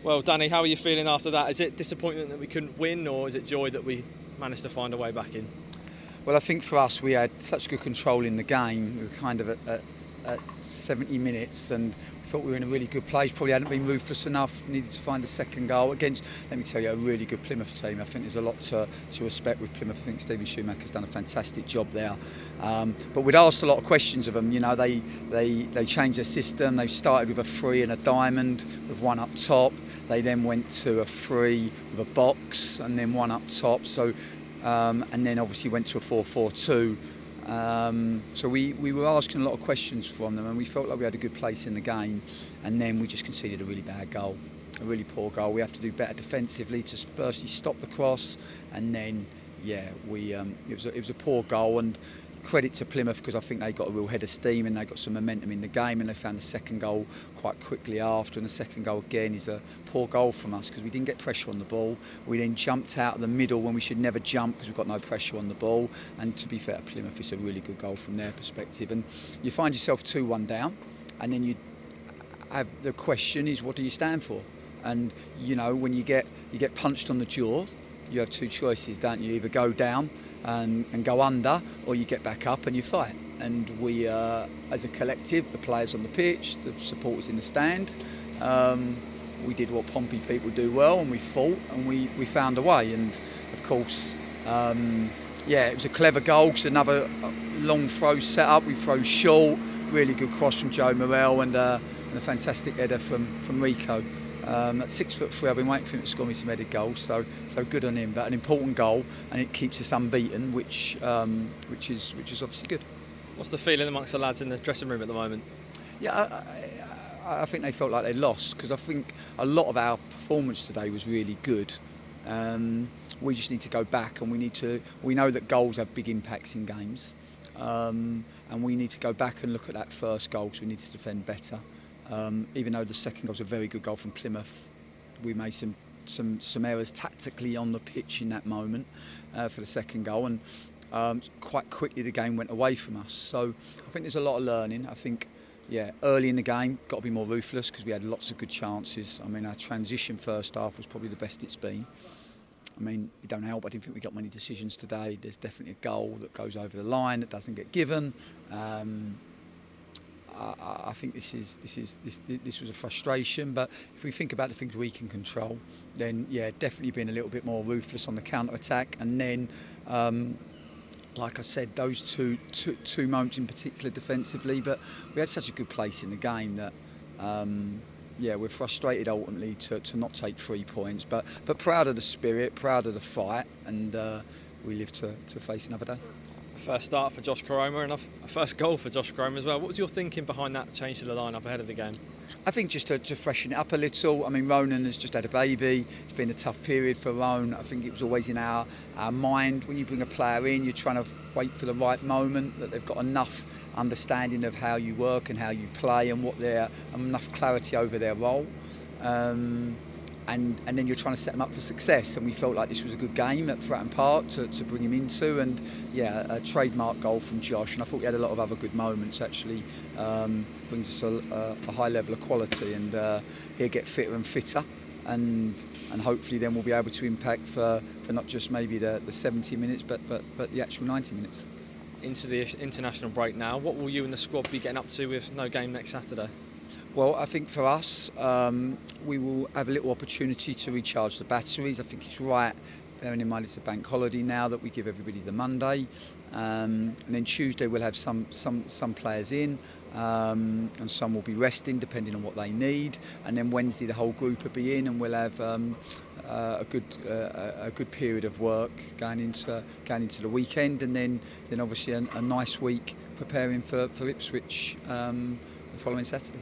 Well, Danny, how are you feeling after that? Is it disappointment that we couldn't win, or is it joy that we managed to find a way back in? Well, I think for us, we had such good control in the game. We were kind of at 70 minutes and we thought we were in a really good place. Probably hadn't been ruthless enough, needed to find a second goal against, let me tell you, a really good Plymouth team. I think there's a lot to respect with Plymouth. I think Stephen Schumacher's done a fantastic job there. But we'd asked a lot of questions of them. You know, they changed their system. They started with a 3 and a diamond with one up top. They then went to a 3 with a box and then one up top. So, and then obviously went to a 4-4-2. So we were asking a lot of questions from them and we felt like we had a good place in the game, and then we just conceded a really bad goal, a really poor goal. We have to do better defensively to firstly stop the cross, and then it was a poor goal. And credit to Plymouth, because I think they got a real head of steam and they got some momentum in the game, and they found the second goal quite quickly after. And the second goal again is a poor goal from us because we didn't get pressure on the ball. We then jumped out of the middle when we should never jump because we've got no pressure on the ball. And to be fair to Plymouth, it's a really good goal from their perspective. And you find yourself 2-1 down, and then you have the question is, what do you stand for? And you know, when you get punched on the jaw, you have two choices, don't you? Either go down and go under, or you get back up and you fight. And we, as a collective, the players on the pitch, the supporters in the stand, we did what Pompey people do well, and we fought and we found a way. And of course, it was a clever goal because another long throw set up. We throw short, really good cross from Joe Morrell, and a fantastic header from Rico. At 6'3", I've been waiting for him to score me some headed goals, so good on him. But an important goal, and it keeps us unbeaten, which is obviously good. What's the feeling amongst the lads in the dressing room at the moment? Yeah, I think they felt like they lost, because I think a lot of our performance today was really good. We just need to go back, and we know that goals have big impacts in games, and we need to go back and look at that first goal because we need to defend better. Even though the second goal was a very good goal from Plymouth, we made some errors tactically on the pitch in that moment for the second goal, and quite quickly the game went away from us. So I think there's a lot of learning. I think, early in the game, got to be more ruthless because we had lots of good chances. I mean, our transition first half was probably the best it's been. I mean, it don't help, I didn't think we got many decisions today. There's definitely a goal that goes over the line that doesn't get given. I think this was a frustration, but if we think about the things we can control, then definitely being a little bit more ruthless on the counter attack, and then like I said, those two moments in particular defensively. But we had such a good place in the game that we're frustrated ultimately to not take 3 points, but proud of the spirit, proud of the fight, and we live to face another day. First start for Josh Koroma and a first goal for Josh Koroma as well. What was your thinking behind that change to the line-up ahead of the game? I think just to freshen it up a little. I mean, Ronan has just had a baby. It's been a tough period for Ronan. I think it was always in our mind, when you bring a player in, you're trying to wait for the right moment, that they've got enough understanding of how you work and how you play and enough clarity over their role. And then you're trying to set him up for success, and we felt like this was a good game at Fratton Park to bring him into, and a trademark goal from Josh, and I thought we had a lot of other good moments actually. Brings us a high level of quality, and he'll get fitter and fitter, and hopefully then we'll be able to impact for not just maybe the 70 minutes but the actual 90 minutes. Into the international break now, what will you and the squad be getting up to with no game next Saturday? Well, I think for us, we will have a little opportunity to recharge the batteries. I think it's right, bearing in mind it's a bank holiday now, that we give everybody the Monday. And then Tuesday we'll have some players in, and some will be resting depending on what they need. And then Wednesday the whole group will be in, and we'll have a good period of work going into the weekend, and then obviously a nice week preparing for Ipswich the following Saturday.